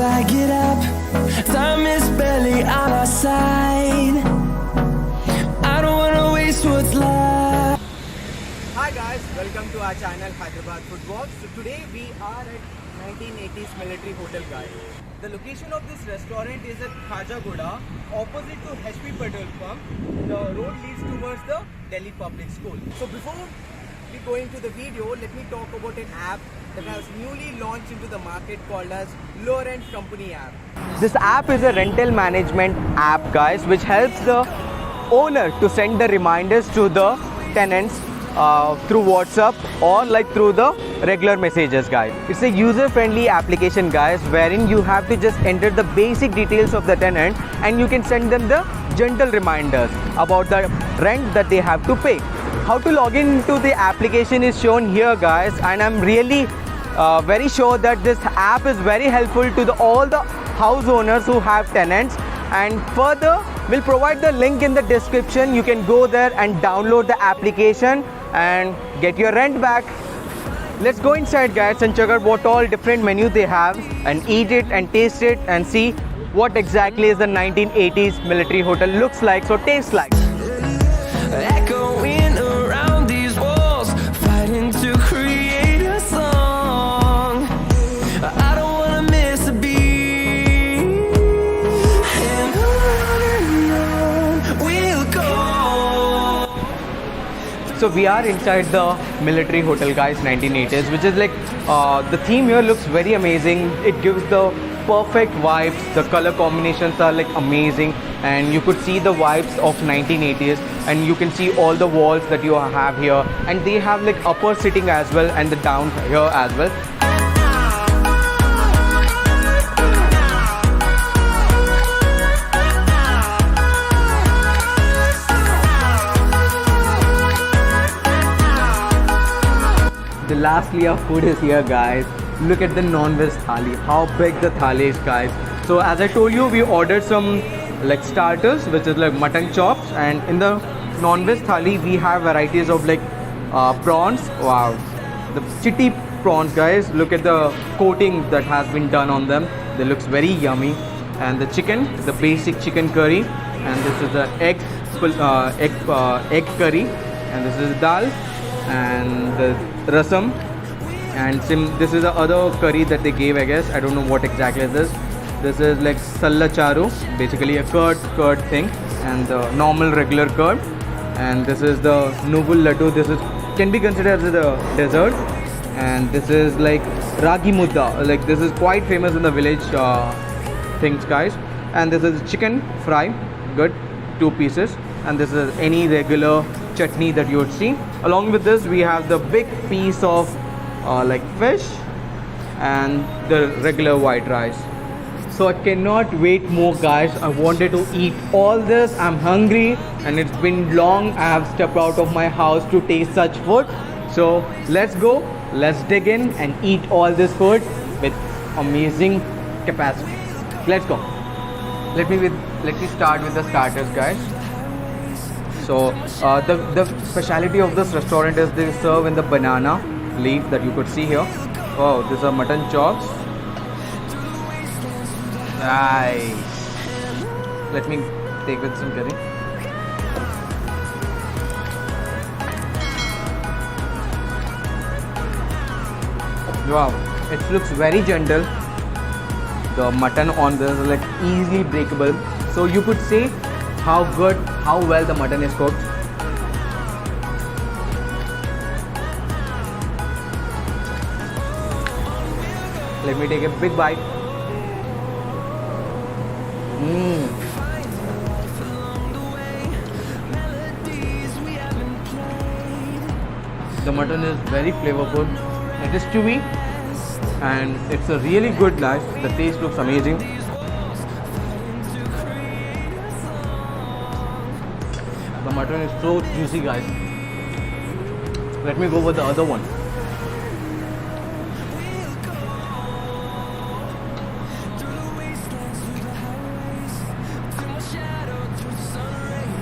I get up. Time is barely on our side. I don't wanna waste what's left. Hi guys, welcome to our channel Hyderabad Football. So today we are at 1980s Military Hotel guys. The location of this restaurant is at Khajagoda, opposite to HP Petrol Pump. The road leads towards the Delhi Public School. So before we go into the video, let me talk about an app that has newly launched into the market called as Low Rent Company app. This app is a rental management app guys, which helps the owner to send the reminders to the tenants through WhatsApp or like through the regular messages guys. It's a user-friendly application guys, wherein you have to just enter the basic details of the tenant and you can send them the gentle reminders about the rent that they have to pay. How to log into the application is shown here guys, and I'm really very sure that this app is very helpful to all the house owners who have tenants, and further we'll provide the link in the description. You can go there and download the application and get your rent back. Let's go inside guys and check out what all different menus they have and eat it and taste it and see what exactly is the 1980s military hotel looks like, so tastes like. Echoing around these walls, fighting to create a song. I don't wanna miss a beat, and on we'll go. So we are inside the military hotel guys, 1980s, which is like the theme here looks very amazing. It gives the perfect vibes. The color combinations are like amazing, and you could see the vibes of 1980s, and you can see all the walls that you have here, and they have like upper sitting as well and the down here as well. The last layer of food is here guys. Look at the non-veg thali, how big the thali is guys. So as I told you, we ordered some like starters, which is like mutton chops, and in the non-veg thali we have varieties of like prawns. Wow, the chitty prawns guys, look at the coating that has been done on them. They looks very yummy. And the chicken, the basic chicken curry, and this is the egg curry, and this is dal and the rasam, and this is the other curry that they gave, I guess. I don't know what exactly is this. This is like salla charu, basically a curd thing, and the normal regular curd. And this is the nuvul laddu. This is can be considered as the dessert. And this is like ragi mudda, like this is quite famous in the village things guys. And this is chicken fry, good, 2 pieces. And this is any regular chutney that you would see. Along with this we have the big piece of like fish and the regular white rice. So I cannot wait more guys. I wanted to eat all this. I'm hungry and it's been long I have stepped out of my house to taste such food. So let's go, let's dig in and eat all this food with amazing capacity. Let's go. Let me start with the starters guys. So the speciality of this restaurant is they serve in the banana leaf that you could see here. Oh, these are mutton chops. Nice. Let me take with some curry. Wow, it looks very gentle. The mutton on this is like easily breakable. So you could say how well the mutton is cooked. Let me take a big bite. The mutton is very flavorful. It is chewy and it's a really good dish. The taste looks amazing. The mutton is so juicy guys. Let me go with the other one.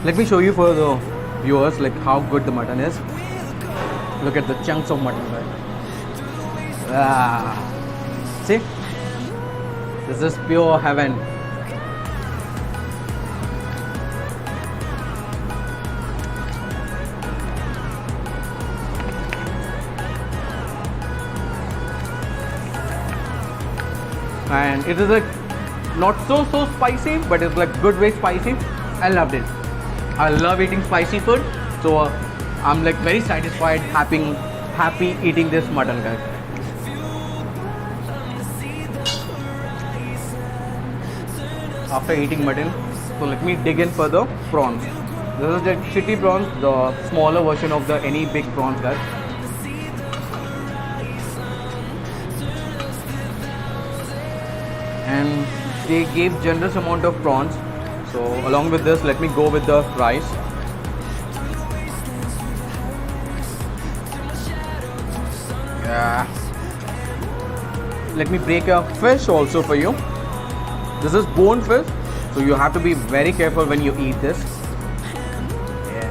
Let me show you for the viewers like how good the mutton is. Look at the chunks of mutton, right? See? This is pure heaven. And it is like not so spicy, but it's like good way spicy. I loved it. I love eating spicy food, so I'm like very satisfied, happy eating this mutton, guys. After eating mutton, so let me dig in for the prawns. This is the chitty prawns, the smaller version of the any big prawns, guys. And they gave generous amount of prawns. So along with this, let me go with the rice. Yeah. Let me break a fish also for you. This is bone fish, so you have to be very careful when you eat this. Yeah.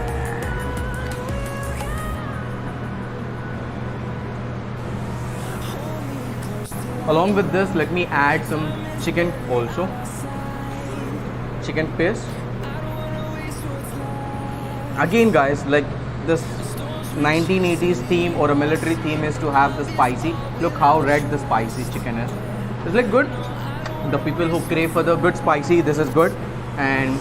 Along with this, let me add some chicken also. Chicken paste. Again, guys, like this 1980s theme or a military theme is to have the spicy. Look how red the spicy chicken is. It's like good. The people who crave for the good spicy, this is good. And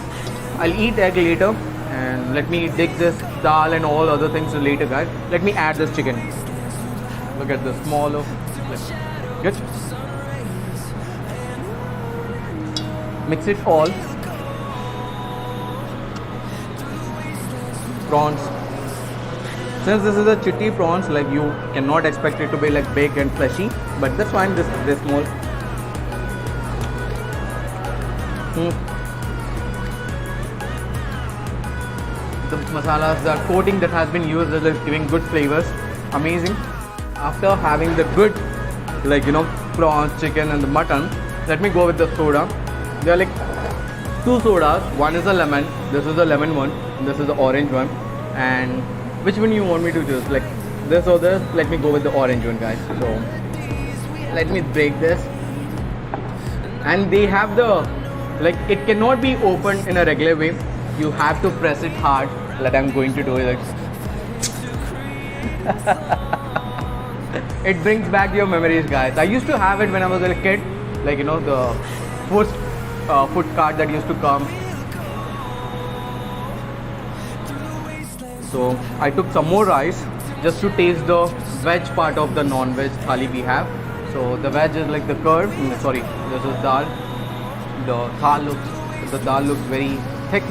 I'll eat egg later. And let me dig this dal and all other things later, guys. Let me add this chicken. Look at the smaller. Good. Mix it all. Prawns. Since this is a chitty prawns, like you cannot expect it to be like big and fleshy, but that's fine. This small. The masalas, the coating that has been used is giving good flavors. Amazing. After having the good, like prawns, chicken, and the mutton, let me go with the soda. There are like two sodas. One is a lemon. This is the lemon one. This is the orange one. And which one you want me to choose? Like this or this? Let me go with the orange one, guys. So let me break this. And they have the, like, it cannot be opened in a regular way. You have to press it hard, like I'm going to do it. It brings back your memories, guys. I used to have it when I was a kid, like the food cart that used to come. So I took some more rice just to taste the veg part of the non-veg thali we have. So the veg is like the curd. Sorry, this is dal. The dal looks very thick.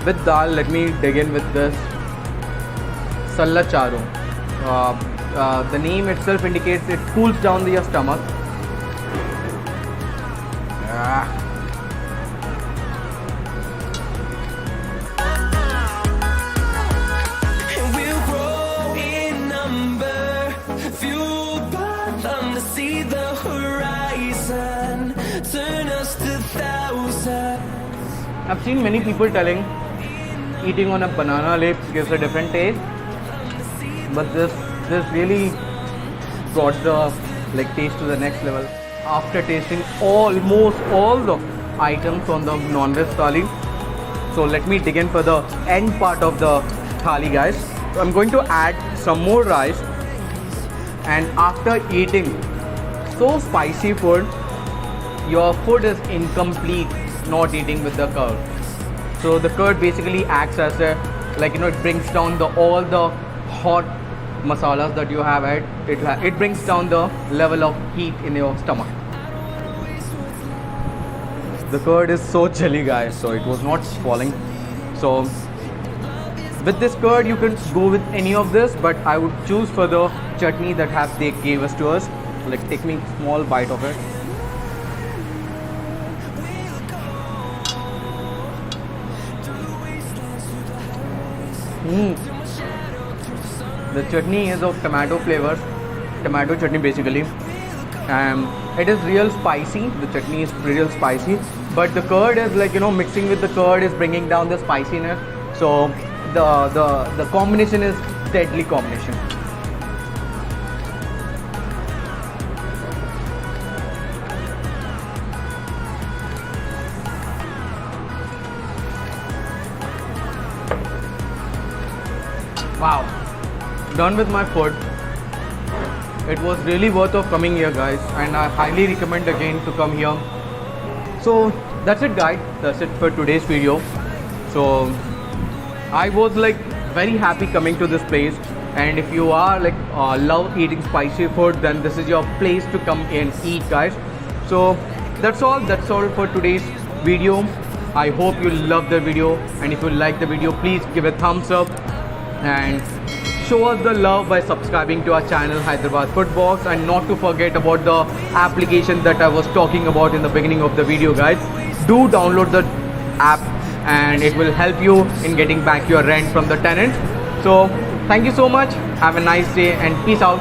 With dal, let me dig in with this Salla Charu. The name itself indicates it cools down your stomach. We'll grow in number, fueled by them to see the horizon, turn us to thousands. I've seen many people telling eating on a banana leaf gives a different taste, but this really brought the taste to the next level. After tasting almost all the items on the non-veg thali, so let me dig in for the end part of the thali, guys. So I'm going to add some more rice, and after eating so spicy food, your food is incomplete not eating with the curd. So the curd basically acts as a, it brings down all the hot masalas that you have had. It brings down the level of heat in your stomach. The curd is so chilly, guys, so it was not falling. So with this curd you can go with any of this, but I would choose for the chutney that they gave us to us. Like, take me a small bite of it. The chutney is of tomato flavors, tomato chutney basically. It is real spicy. The chutney is real spicy, but the curd is mixing with the curd is bringing down the spiciness. So the combination is deadly combination. Wow, done with my food. It was really worth of coming here, guys, and I highly recommend again to come here. So that's it, guys. That's it for today's video. So I was like very happy coming to this place, and if you are like love eating spicy food, then this is your place to come and eat, guys. So that's all for today's video. I hope you love the video, and if you like the video, please give a thumbs up and show us the love by subscribing to our channel Hyderabad Foodbox, and not to forget about the application that I was talking about in the beginning of the video, guys. Do download the app and it will help you in getting back your rent from the tenant. So thank you so much, have a nice day, and peace out.